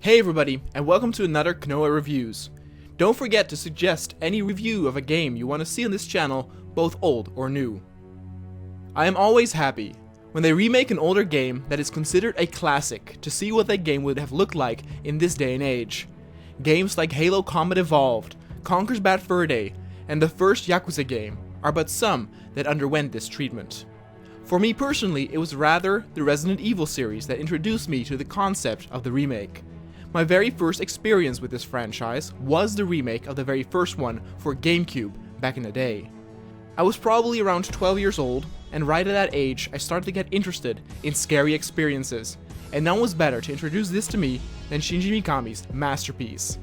Hey everybody, and welcome to another Knoa Reviews. Don't forget to suggest any review of a game you want to see on this channel, both old or new. I am always happy when they remake an older game that is considered a classic to see what that game would have looked like in this day and age. Games like Halo Combat Evolved, Conker's Bad Fur Day, and the first Yakuza game are but some that underwent this treatment. For me personally, it was rather the Resident Evil series that introduced me to the concept of the remake. My very first experience with this franchise was the remake of the very first one for GameCube back in the day. I was probably around 12 years old, and right at that age I started to get interested in scary experiences, and none was better to introduce this to me than Shinji Mikami's masterpiece.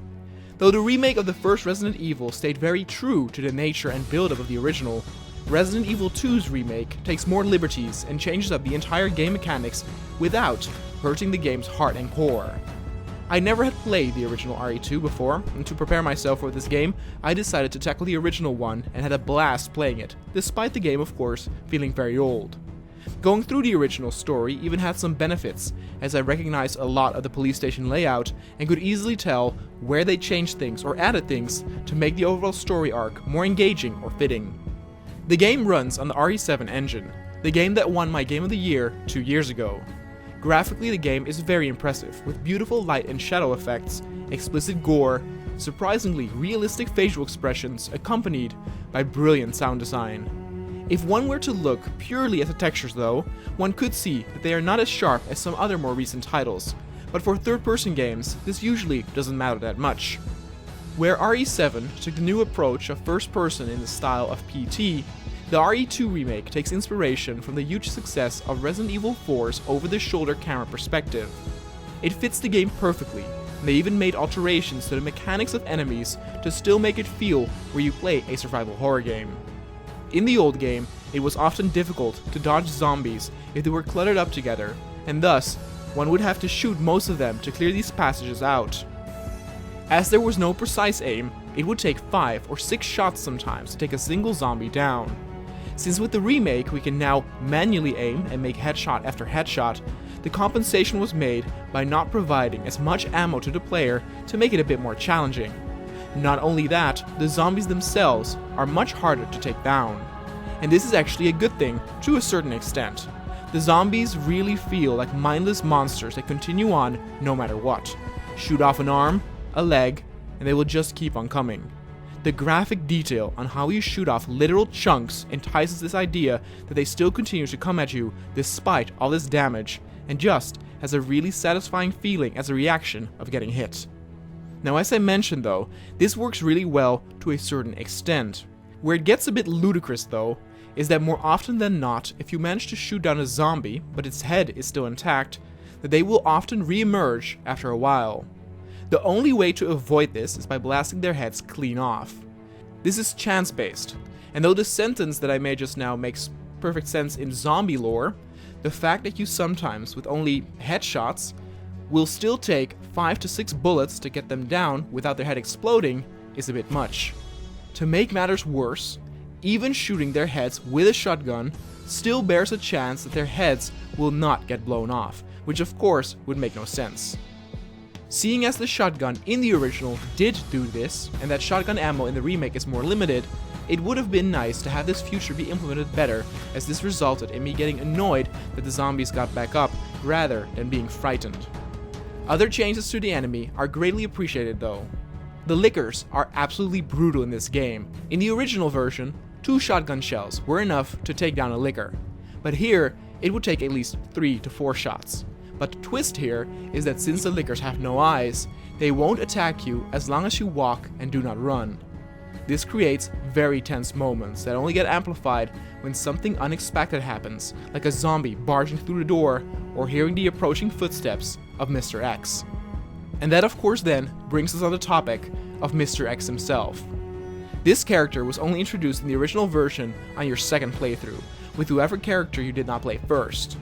Though the remake of the first Resident Evil stayed very true to the nature and build-up of the original, Resident Evil 2's remake takes more liberties and changes up the entire game mechanics without hurting the game's heart and core. I never had played the original RE2 before, and to prepare myself for this game, I decided to tackle the original one and had a blast playing it, despite the game of course feeling very old. Going through the original story even had some benefits, as I recognized a lot of the police station layout and could easily tell where they changed things or added things to make the overall story arc more engaging or fitting. The game runs on the RE7 engine, the game that won my Game of the Year 2 years ago. Graphically, the game is very impressive, with beautiful light and shadow effects, explicit gore, surprisingly realistic facial expressions accompanied by brilliant sound design. If one were to look purely at the textures though, one could see that they are not as sharp as some other more recent titles, but for third-person games, this usually doesn't matter that much. Where RE7 took the new approach of first-person in the style of PT, the RE2 remake takes inspiration from the huge success of Resident Evil 4's over-the-shoulder camera perspective. It fits the game perfectly, and they even made alterations to the mechanics of enemies to still make it feel where you play a survival horror game. In the old game, it was often difficult to dodge zombies if they were cluttered up together, and thus, one would have to shoot most of them to clear these passages out. As there was no precise aim, it would take 5 or 6 shots sometimes to take a single zombie down. Since with the remake we can now manually aim and make headshot after headshot, the compensation was made by not providing as much ammo to the player to make it a bit more challenging. Not only that, the zombies themselves are much harder to take down. And this is actually a good thing to a certain extent. The zombies really feel like mindless monsters that continue on no matter what. Shoot off an arm, a leg, and they will just keep on coming. The graphic detail on how you shoot off literal chunks entices this idea that they still continue to come at you despite all this damage, and just has a really satisfying feeling as a reaction of getting hit. Now, as I mentioned though, this works really well to a certain extent. Where it gets a bit ludicrous though, is that more often than not, if you manage to shoot down a zombie, but its head is still intact, that they will often re-emerge after a while. The only way to avoid this is by blasting their heads clean off. This is chance-based, and though the sentence that I made just now makes perfect sense in zombie lore, the fact that you sometimes, with only headshots, will still take 5 to 6 bullets to get them down without their head exploding is a bit much. To make matters worse, even shooting their heads with a shotgun still bears a chance that their heads will not get blown off, which of course would make no sense. Seeing as the shotgun in the original did do this, and that shotgun ammo in the remake is more limited, it would have been nice to have this feature be implemented better, as this resulted in me getting annoyed that the zombies got back up rather than being frightened. Other changes to the enemy are greatly appreciated though. The lickers are absolutely brutal in this game. In the original version, 2 shotgun shells were enough to take down a licker, but here it would take at least 3 to 4 shots. But the twist here is that since the lickers have no eyes, they won't attack you as long as you walk and do not run. This creates very tense moments that only get amplified when something unexpected happens, like a zombie barging through the door or hearing the approaching footsteps of Mr. X. And that of course then brings us on the topic of Mr. X himself. This character was only introduced in the original version on your second playthrough, with whoever character you did not play first.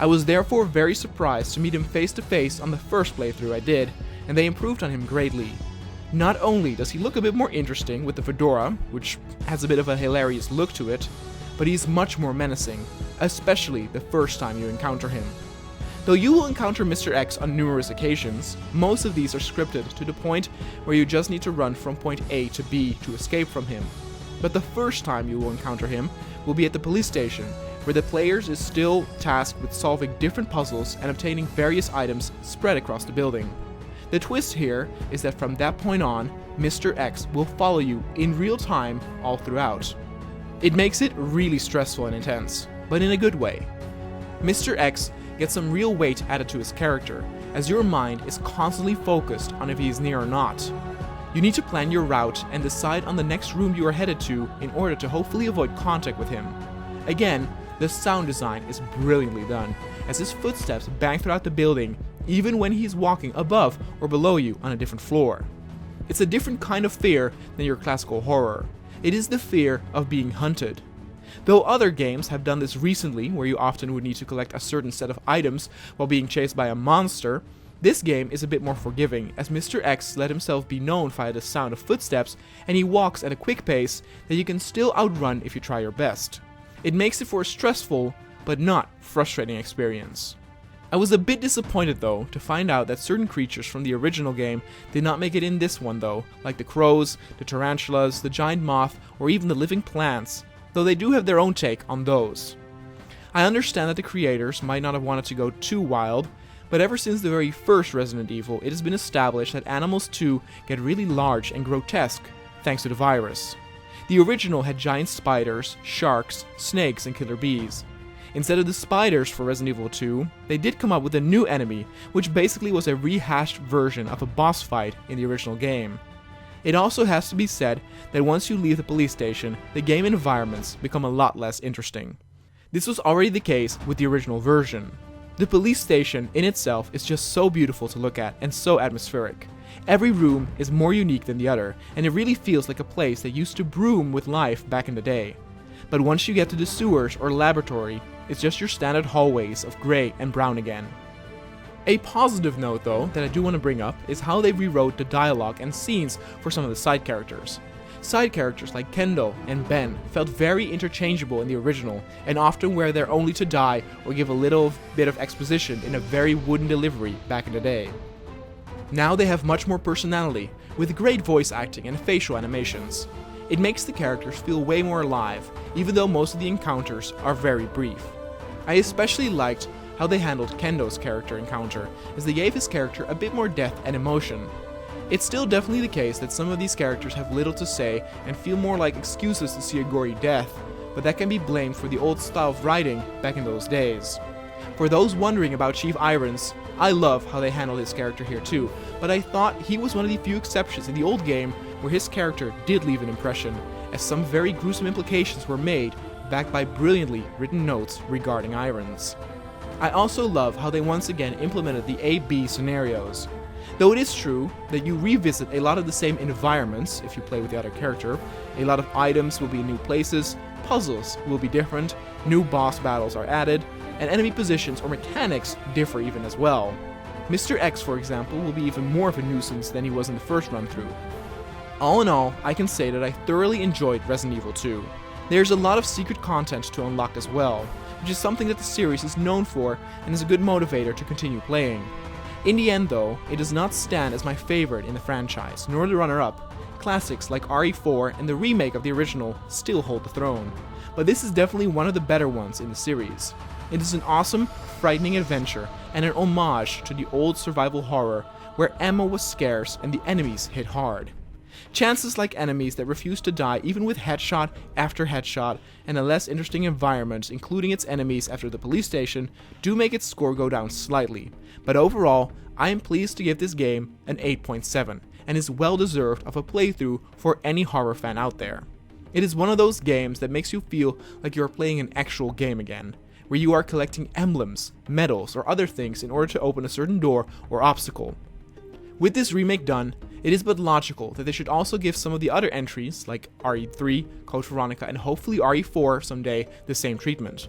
I was therefore very surprised to meet him face to face on the first playthrough I did, and they improved on him greatly. Not only does he look a bit more interesting with the fedora, which has a bit of a hilarious look to it, but he's much more menacing, especially the first time you encounter him. Though you will encounter Mr. X on numerous occasions, most of these are scripted to the point where you just need to run from point A to B to escape from him. But the first time you will encounter him will be at the police station, where the players is still tasked with solving different puzzles and obtaining various items spread across the building. The twist here is that from that point on, Mr. X will follow you in real time all throughout. It makes it really stressful and intense, but in a good way. Mr. X gets some real weight added to his character, as your mind is constantly focused on if he is near or not. You need to plan your route and decide on the next room you are headed to in order to hopefully avoid contact with him. Again, the sound design is brilliantly done, as his footsteps bang throughout the building even when he's walking above or below you on a different floor. It's a different kind of fear than your classical horror. It is the fear of being hunted. Though other games have done this recently, where you often would need to collect a certain set of items while being chased by a monster, this game is a bit more forgiving, as Mr. X let himself be known via the sound of footsteps, and he walks at a quick pace that you can still outrun if you try your best. It makes it for a stressful, but not frustrating experience. I was a bit disappointed though to find out that certain creatures from the original game did not make it in this one though, like the crows, the tarantulas, the giant moth, or even the living plants, though they do have their own take on those. I understand that the creators might not have wanted to go too wild, but ever since the very first Resident Evil, it has been established that animals too get really large and grotesque thanks to the virus. The original had giant spiders, sharks, snakes, and killer bees. Instead of the spiders for Resident Evil 2, they did come up with a new enemy, which basically was a rehashed version of a boss fight in the original game. It also has to be said that once you leave the police station, the game environments become a lot less interesting. This was already the case with the original version. The police station in itself is just so beautiful to look at and so atmospheric. Every room is more unique than the other, and it really feels like a place that used to bloom with life back in the day. But once you get to the sewers or laboratory, it's just your standard hallways of grey and brown again. A positive note though that I do want to bring up is how they rewrote the dialogue and scenes for some of the side characters. Side characters like Kendall and Ben felt very interchangeable in the original, and often were there only to die or give a little bit of exposition in a very wooden delivery back in the day. Now they have much more personality, with great voice acting and facial animations. It makes the characters feel way more alive, even though most of the encounters are very brief. I especially liked how they handled Kendo's character encounter, as they gave his character a bit more depth and emotion. It's still definitely the case that some of these characters have little to say and feel more like excuses to see a gory death, but that can be blamed for the old style of writing back in those days. For those wondering about Chief Irons, I love how they handled his character here too, but I thought he was one of the few exceptions in the old game where his character did leave an impression, as some very gruesome implications were made, backed by brilliantly written notes regarding Irons. I also love how they once again implemented the A-B scenarios. Though it is true that you revisit a lot of the same environments if you play with the other character, a lot of items will be in new places, puzzles will be different, new boss battles are added, and enemy positions or mechanics differ even as well. Mr. X, for example, will be even more of a nuisance than he was in the first run-through. All in all, I can say that I thoroughly enjoyed Resident Evil 2. There's a lot of secret content to unlock as well, which is something that the series is known for and is a good motivator to continue playing. In the end though, it does not stand as my favorite in the franchise, nor the runner-up. Classics like RE4 and the remake of the original still hold the throne, but this is definitely one of the better ones in the series. It is an awesome, frightening adventure and an homage to the old survival horror where ammo was scarce and the enemies hit hard. Chances like enemies that refuse to die even with headshot after headshot and a less interesting environment including its enemies after the police station do make its score go down slightly, but overall I am pleased to give this game an 8.7 and is well deserved of a playthrough for any horror fan out there. It is one of those games that makes you feel like you are playing an actual game again, where you are collecting emblems, medals, or other things in order to open a certain door or obstacle. With this remake done, it is but logical that they should also give some of the other entries, like RE3, Code Veronica, and hopefully RE4 someday, the same treatment.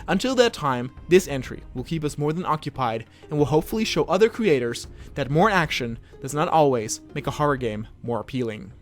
Until that time, this entry will keep us more than occupied and will hopefully show other creators that more action does not always make a horror game more appealing.